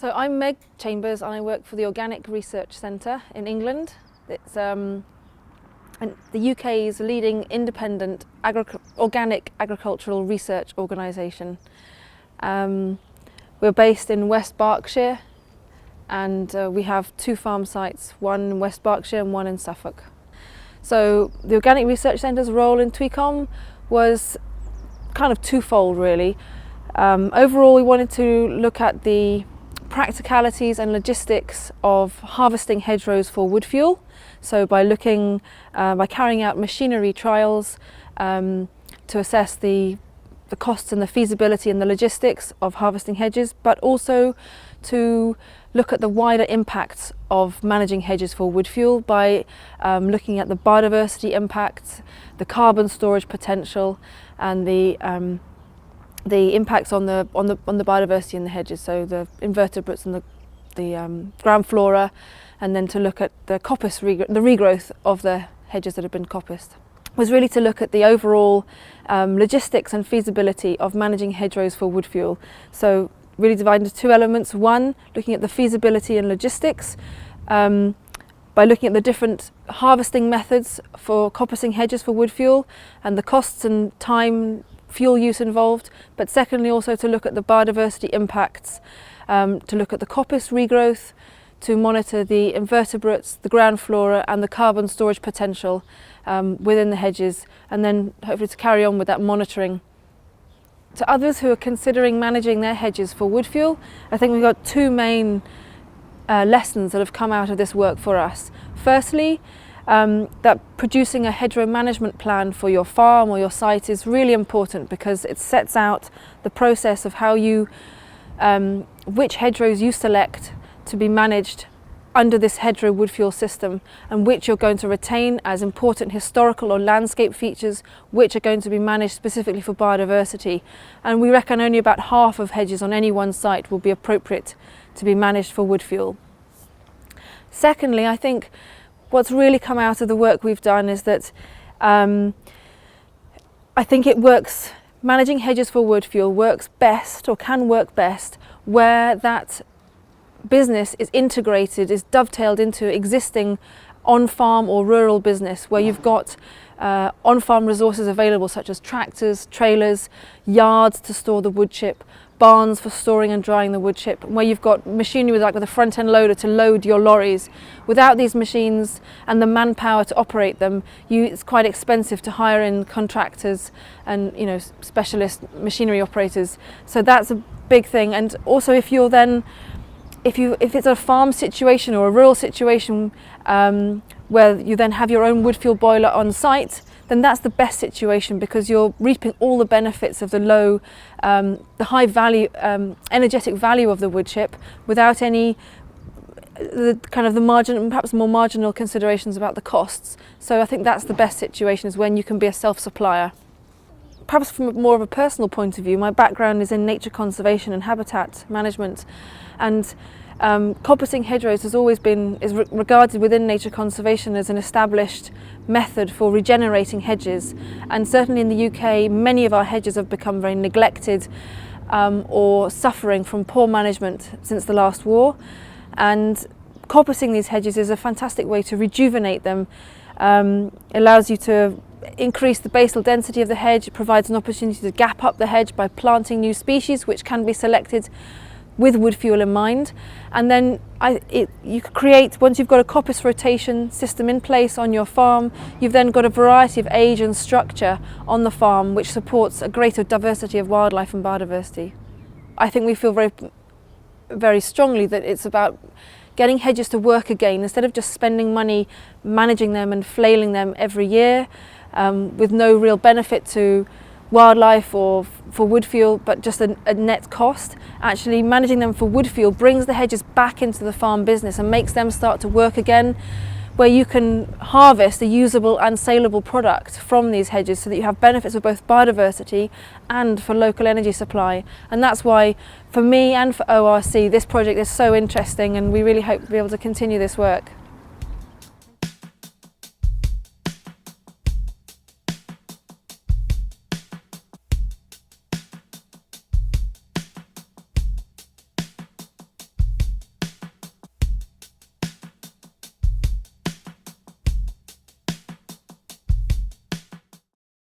So I'm Meg Chambers and I work for the Organic Research Centre in England. It's the UK's leading independent organic agricultural research organisation. We're based in West Berkshire and we have 2 farm sites, one in West Berkshire and one in Suffolk. So the Organic Research Centre's role in TWECOM was kind of twofold really. Overall we wanted to look at the practicalities and logistics of harvesting hedgerows for wood fuel. So by carrying out machinery trials to assess the costs and the feasibility and the logistics of harvesting hedges, but also to look at the wider impacts of managing hedges for wood fuel by looking at the biodiversity impacts, the carbon storage potential, and the impacts on the biodiversity in the hedges, so the invertebrates and the ground flora, and then to look at the regrowth of the hedges that have been coppiced. Was really to look at the overall logistics and feasibility of managing hedgerows for wood fuel. So really divided into 2 elements. One, looking at the feasibility and logistics by looking at the different harvesting methods for coppicing hedges for wood fuel and the costs and time, fuel use involved, but secondly also to look at the biodiversity impacts, to look at the coppice regrowth, to monitor the invertebrates, the ground flora and the carbon storage potential within the hedges, and then hopefully to carry on with that monitoring. To others who are considering managing their hedges for wood fuel, I think we've got 2 main lessons that have come out of this work for us. Firstly, that producing a hedgerow management plan for your farm or your site is really important because it sets out the process of how which hedgerows you select to be managed under this hedgerow wood fuel system, and which you're going to retain as important historical or landscape features, which are going to be managed specifically for biodiversity. And we reckon only about half of hedges on any one site will be appropriate to be managed for wood fuel. Secondly, I think what's really come out of the work we've done is that I think managing hedges for wood fuel works best, or can work best, where that business is integrated, is dovetailed into existing on-farm or rural business, where you've got on-farm resources available such as tractors, trailers, yards to store the wood chip, barns for storing and drying the wood chip, where you've got machinery with a front end loader to load your lorries. Without these machines and the manpower to operate them, it's quite expensive to hire in contractors and specialist machinery operators. So that's a big thing. And also if it's a farm situation or a rural situation where you then have your own wood fuel boiler on site, then that's the best situation because you're reaping all the benefits of the high value, energetic value of the wood chip without any perhaps more marginal considerations about the costs. So I think that's the best situation, is when you can be a self-supplier. Perhaps from more of a personal point of view, my background is in nature conservation and habitat management, and coppicing hedgerows is regarded within nature conservation as an established method for regenerating hedges, and certainly in the UK many of our hedges have become very neglected or suffering from poor management since the last war, and coppicing these hedges is a fantastic way to rejuvenate them. Allows you to increase the basal density of the hedge. It provides an opportunity to gap up the hedge by planting new species which can be selected with wood fuel in mind, and then you create, once you've got a coppice rotation system in place on your farm, you've then got a variety of age and structure on the farm which supports a greater diversity of wildlife and biodiversity. I think we feel very, very strongly that it's about getting hedges to work again, instead of just spending money managing them and flailing them every year with no real benefit to wildlife or for wood fuel, but just a net cost. Actually managing them for wood fuel brings the hedges back into the farm business and makes them start to work again, where you can harvest a usable and saleable product from these hedges so that you have benefits for both biodiversity and for local energy supply. And that's why for me and for ORC this project is so interesting, and we really hope to be able to continue this work.